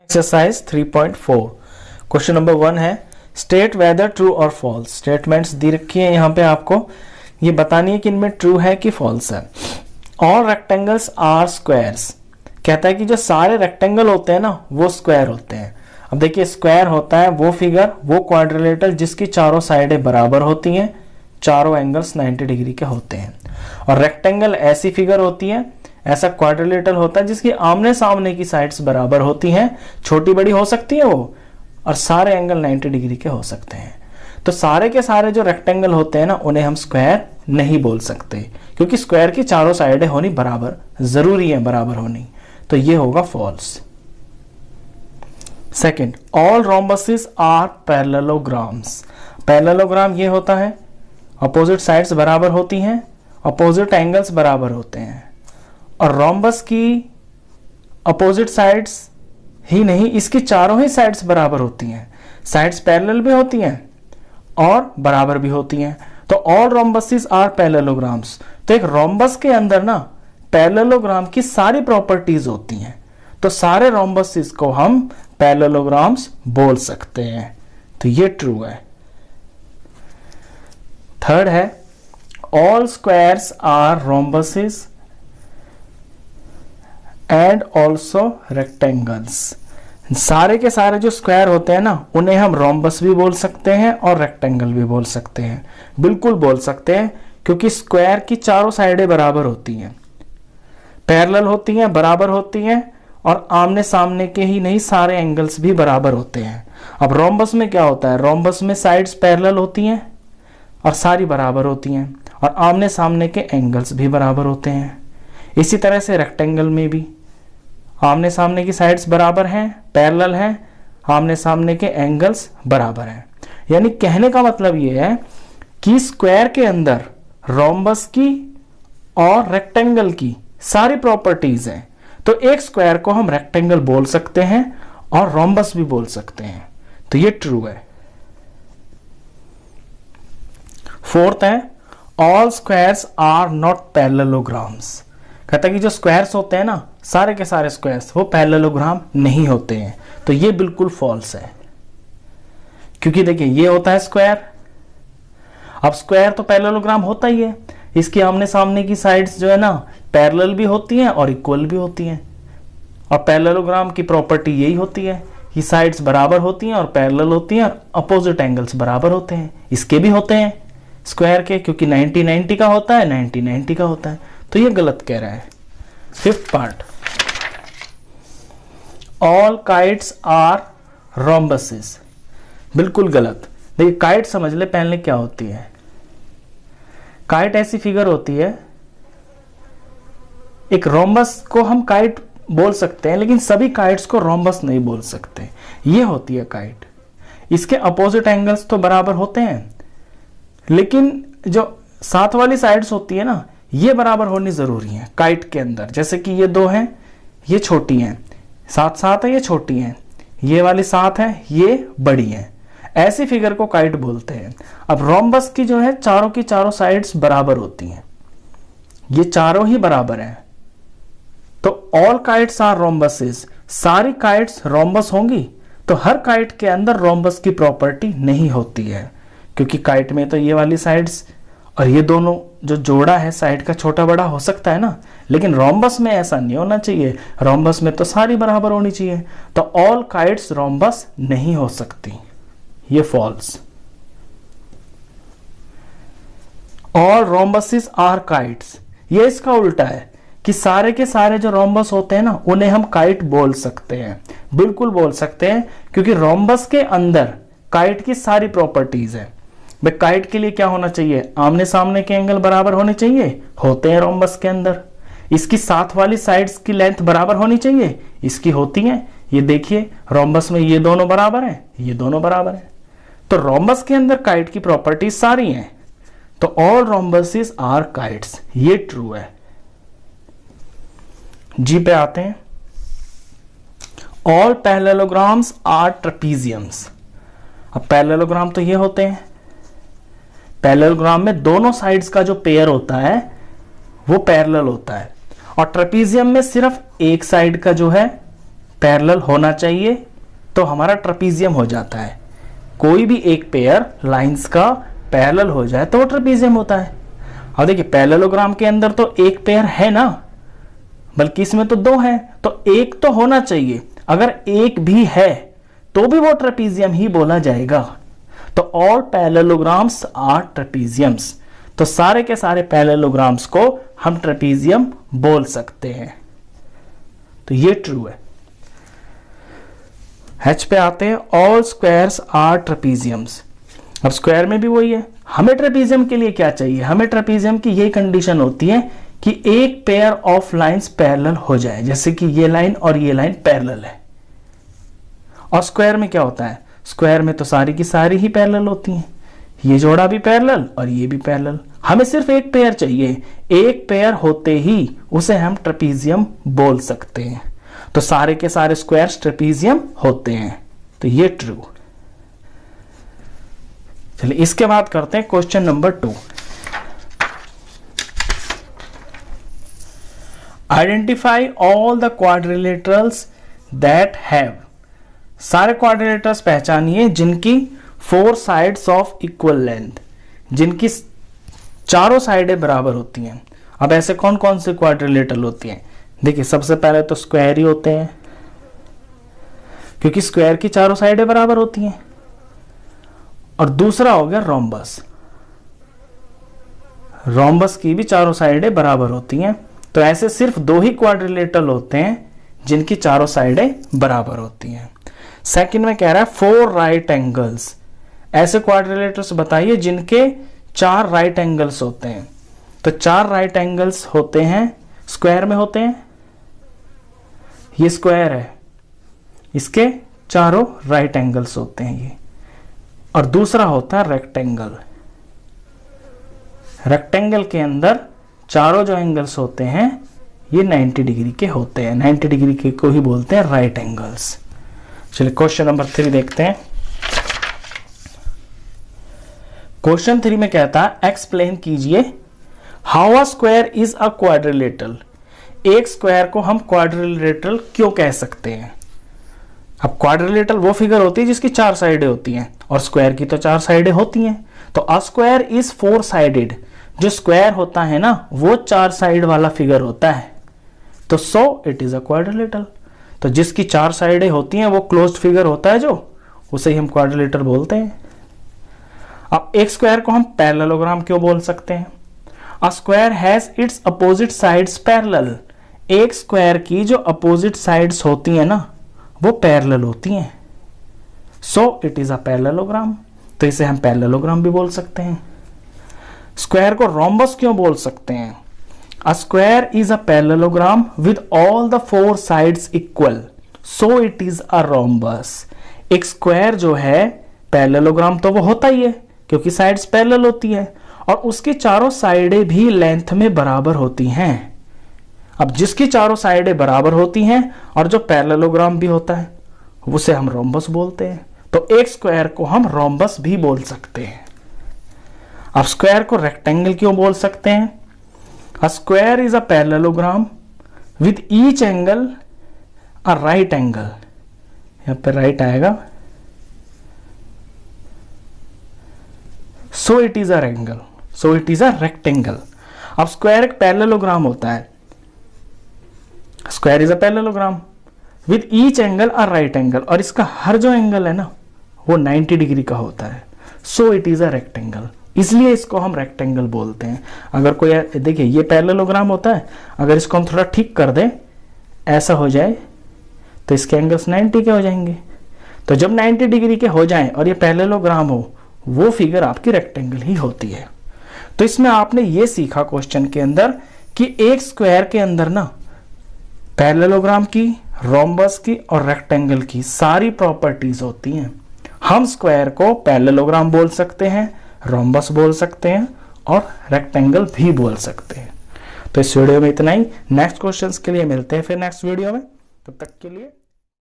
Exercise 3.4 question number 1 है state whether true और false. Statements दी रखी है यहाँ पे, आपको ये बतानी है कि इनमें ट्रू है कि फॉल्स है। ऑल रेक्टेंगल्स आर स्क्वायर्स, कहता है कि जो सारे रेक्टेंगल होते हैं ना वो स्क्वायर होते हैं। अब देखिए स्क्वायर होता है वो फिगर, वो क्वाड्रिलेटरल जिसकी चारों साइडें बराबर होती हैं, चारों एंगल्स 90 डिग्री के होते हैं। और रेक्टेंगल ऐसी फिगर होती है, ऐसा क्वाड्रिलेटरल होता है जिसकी आमने सामने की साइड्स बराबर होती हैं, छोटी बड़ी हो सकती है वो, और सारे एंगल 90 डिग्री के हो सकते हैं। तो सारे के सारे जो रेक्टेंगल होते हैं ना उन्हें हम स्क्वायर नहीं बोल सकते, क्योंकि स्क्वायर की चारों साइडें होनी बराबर जरूरी है, बराबर होनी। तो ये होगा false. Second, all rhombuses are parallelograms. Parallelogram ये होता है अपोजिट साइड्स बराबर होती हैं, अपोजिट एंगल्स बराबर होते हैं। और रोम्बस की अपोजिट साइड्स ही नहीं, इसकी चारों ही साइड्स बराबर होती हैं। साइड्स पैरेलल भी होती हैं और बराबर भी होती हैं। तो ऑल रोम्बसेस आर पैरेललोग्राम्स। तो एक रोम्बस के अंदर ना पैरेललोग्राम की सारी प्रॉपर्टीज होती हैं, तो सारे रोम्बसेस को हम पैरेललोग्राम्स बोल सकते हैं। तो ये ट्रू है। थर्ड है all squares are rhombuses and also rectangles. सारे के सारे जो स्क्वायर होते हैं ना उन्हें हम रोम्बस भी बोल सकते हैं और रेक्टेंगल भी बोल सकते हैं। बिल्कुल बोल सकते हैं, क्योंकि स्क्वायर की चारों साइडें बराबर होती हैं, पैरेलल होती हैं, बराबर होती हैं, और आमने सामने के ही नहीं सारे एंगल्स भी बराबर होते हैं। अब रोम्बस में क्या होता है, रोम्बस में साइड्स पैरेलल होती हैं और सारी बराबर होती हैं, और आमने सामने के एंगल्स भी बराबर होते हैं। इसी तरह से रेक्टेंगल में भी आमने सामने की साइड्स बराबर हैं, पैरेलल हैं, आमने सामने के एंगल्स बराबर हैं। यानी कहने का मतलब ये है कि स्क्वायर के अंदर रोम्बस की और रेक्टेंगल की सारी प्रॉपर्टीज हैं। तो एक स्क्वायर को हम रेक्टेंगल बोल सकते हैं और रोम्बस भी बोल सकते हैं। तो ये ट्रू है। फोर्थ है all squares are not parallelograms. कहता है कि जो स्क्वायर्स होते हैं ना, सारे के सारे स्क्वायर्स वो पैरेललोग्राम नहीं होते हैं। तो ये बिल्कुल फॉल्स है, क्योंकि देखिए ये होता है स्क्वायर। अब स्क्वायर तो पैरेललोग्राम होता ही है, इसके आमने सामने की साइड्स जो है ना पैरेलल भी होती हैं और इक्वल भी होती हैं। और पैरेललोग्राम की प्रॉपर्टी यही होती है कि साइड्स बराबर होती हैं और पैरेलल होती हैं और अपोजिट एंगल्स बराबर होते हैं। इसके भी होते हैं स्क्वायर के, क्योंकि 90-90 का होता है, 90-90 का होता है। तो ये गलत कह रहा है। Fifth part, all kites are rhombuses. बिल्कुल गलत। देखिए काइट समझ ले पहले क्या होती है। काइट ऐसी फिगर होती है, एक रोम्बस को हम काइट बोल सकते हैं, लेकिन सभी काइट्स को रोम्बस नहीं बोल सकते। ये होती है काइट। इसके अपोजिट एंगल्स तो बराबर होते हैं, लेकिन जो साथ वाली साइड्स होती है ना ये बराबर होनी जरूरी है काइट के अंदर। जैसे कि ये दो हैं, ये छोटी हैं, साथ साथ है, ये छोटी हैं, ये वाली साथ है, ये बड़ी हैं। ऐसी फिगर को काइट बोलते हैं। अब रोम्बस की जो है चारों की चारों साइड्स बराबर होती हैं, ये चारों ही बराबर हैं। तो ऑल काइट्स आर रोम्बसेस, सारी काइट्स रोम्बस होंगी। तो हर काइट के अंदर रोम्बस की प्रॉपर्टी नहीं होती है, क्योंकि काइट में तो ये वाली साइड्स और ये दोनों जो जोड़ा है साइड का छोटा बड़ा हो सकता है ना, लेकिन रोम्बस में ऐसा नहीं होना चाहिए। रोम्बस में तो सारी बराबर होनी चाहिए। तो ऑल काइट्स रोम्बस नहीं हो सकती, ये false. All rhombuses are kites, ये इसका उल्टा है कि सारे के सारे जो रोम्बस होते हैं ना उन्हें हम काइट बोल सकते हैं। बिल्कुल बोल सकते हैं, क्योंकि रोम्बस के अंदर काइट की सारी प्रॉपर्टीज है। भाई काइट के लिए क्या होना चाहिए, आमने सामने के एंगल बराबर होने चाहिए, होते हैं रोम्बस के अंदर। इसकी साथ वाली साइड्स की लेंथ बराबर होनी चाहिए, इसकी होती है। ये देखिए रोम्बस में ये दोनों बराबर हैं, ये दोनों बराबर हैं। तो रोम्बस के अंदर काइट की प्रॉपर्टीज सारी हैं। तो ऑल रोम्बसेस आर काइट्स, ये ट्रू है। जी पे आते हैं, ऑल पैरेललोग्राम्स आर ट्रेपीजियम्स। अब पैरेललोग्राम तो ये होते हैं, पैरेललोग्राम में दोनों साइड्स का जो पेयर होता है वो पैरेलल होता है, और ट्रेपीजियम में सिर्फ एक साइड का जो है पैरेलल होना चाहिए तो हमारा ट्रेपीजियम हो जाता है। कोई भी एक पेयर लाइंस का पैरेलल हो जाए तो वो ट्रेपीजियम होता है। और देखिए पैरेललोग्राम के अंदर तो एक पेयर है ना, बल्कि इसमें तो दो है, तो एक तो होना चाहिए। अगर एक भी है तो भी वो ट्रेपीजियम ही बोला जाएगा। तो ऑल पैरेललोग्राम्स आर ट्रेपीजियम्स। तो सारे के सारे पैरेललोग्राम्स को हम ट्रेपीजियम बोल सकते हैं। तो ये ट्रू है। H पे आते हैं, ऑल स्क्वायर्स आर ट्रेपीजियम्स। अब स्क्वायर में भी वही है। हमें ट्रेपीजियम के लिए क्या चाहिए? हमें ट्रेपीजियम की यही कंडीशन होती है कि एक पेयर ऑफ लाइंस पैरेलल हो जाए, जैसे कि ये लाइन और ये लाइन पैरेलल है। और स्क्वायर में क्या होता है? स्क्वायर में तो सारी की सारी ही पैरेलल होती हैं। ये जोड़ा भी पैरेलल और ये भी पैरेलल। हमें सिर्फ एक पेयर चाहिए, एक पेयर होते ही उसे हम ट्रेपीजियम बोल सकते हैं। तो सारे के सारे स्क्वायर्स ट्रेपीजियम होते हैं। तो ये ट्रू। चलिए इसके बाद करते हैं question number 2। Identify all the quadrilaterals that have. सारे क्वाड्रिलेटरल्स पहचानिए जिनकी 4 साइड्स ऑफ इक्वल लेंथ, जिनकी चारों साइडें बराबर होती हैं। अब ऐसे कौन कौन से क्वाड्रिलेटरल होती हैं? देखिए सबसे पहले तो स्क्वायर ही होते हैं, क्योंकि स्क्वायर की चारों साइडें बराबर होती हैं। और दूसरा हो गया रोम्बस। रोम्बस की भी चारों साइडें बराबर होती हैं। तो ऐसे सिर्फ 2 ही क्वाड्रिलेटरल होते हैं जिनकी चारों साइडें बराबर होती हैं। सेकंड में कह रहा है 4 राइट एंगल्स। ऐसे क्वाड्रिलेटरल्स बताइए जिनके 4 राइट एंगल्स होते हैं। तो 4 राइट एंगल्स होते हैं, स्क्वायर में होते हैं। ये स्क्वायर है, इसके चारों राइट एंगल्स होते हैं ये। और दूसरा होता है रेक्टेंगल। रेक्टेंगल के अंदर चारों जो एंगल्स होते हैं ये 90 डिग्री के होते हैं। 90 डिग्री के को ही बोलते हैं राइट एंगल्स। चलिए क्वेश्चन नंबर 3 देखते हैं। क्वेश्चन 3 में कहता है एक्सप्लेन कीजिए how a square is a quadrilateral. एक स्क्वायर को हम क्वाड्रिलेटरल क्यों कह सकते हैं? अब क्वाड्रिलेटरल वो फिगर होती है जिसकी 4 साइडें होती हैं, और स्क्वायर की तो 4 साइडें होती हैं। तो अ स्क्वायर इज 4 साइडेड। जो स्क्वायर होता है ना वो 4 साइड वाला फिगर होता है। तो so it is a quadrilateral. तो जिसकी 4 साइडें होती हैं वो क्लोज्ड फिगर होता है, जो उसे ही हम क्वाड्रिलेटरल बोलते हैं। अब एक स्क्वायर को हम पैरेललोग्राम क्यों बोल सकते हैं? A square has its opposite sides parallel. एक स्क्वायर की जो अपोजिट साइड्स होती हैं ना वो पैरेलल होती हैं। So it is a parallelogram. तो इसे हम पैरेललोग्राम भी बोल सकते हैं। स्क्वायर को रोम्बस क्यों बोल सकते हैं? A square is a parallelogram with all the 4 sides equal, so it is a rhombus. एक स्क्वायर जो है पैरेललोग्राम तो वो होता ही है क्योंकि साइड्स पैरेलल होती है, और उसकी चारों साइडें भी लेंथ में बराबर होती हैं। अब जिसकी चारों साइडें बराबर होती हैं और जो पैरेललोग्राम भी होता है उसे हम रोम्बस बोलते हैं। तो एक स्क्वायर को हम रोम्बस भी बोल सकते हैं। अब स्क्वायर को रेक्टेंगल क्यों बोल सकते हैं? A square is a parallelogram with each angle a right angle. यहां पे राइट आएगा, so it is a रेंगल, so it is a rectangle. अब स्क्वायर एक पैरेललोग्राम होता है। Square is a parallelogram with each angle a right angle, और इसका हर जो एंगल है ना वो 90 डिग्री का होता है। So it is a rectangle, इसलिए इसको हम रेक्टेंगल बोलते हैं। अगर कोई देखिए ये पैरेललोग्राम होता है, अगर इसको हम थोड़ा ठीक कर दें ऐसा हो जाए तो इसके एंगल्स 90 के हो जाएंगे। तो जब 90 डिग्री के हो जाएं और ये पैरेललोग्राम हो वो फिगर आपकी रेक्टेंगल ही होती है। तो इसमें आपने ये सीखा क्वेश्चन के अंदर कि एक स्क्वायर के अंदर ना पैरेललोग्राम की, रोम्बस की और रेक्टेंगल की सारी प्रॉपर्टीज होती हैं। हम स्क्वायर को पैरेललोग्राम बोल सकते हैं, रोम्बस बोल सकते हैं और रेक्टेंगल भी बोल सकते हैं। तो इस वीडियो में इतना ही। नेक्स्ट क्वेश्चंस के लिए मिलते हैं फिर नेक्स्ट वीडियो में। तब तक के लिए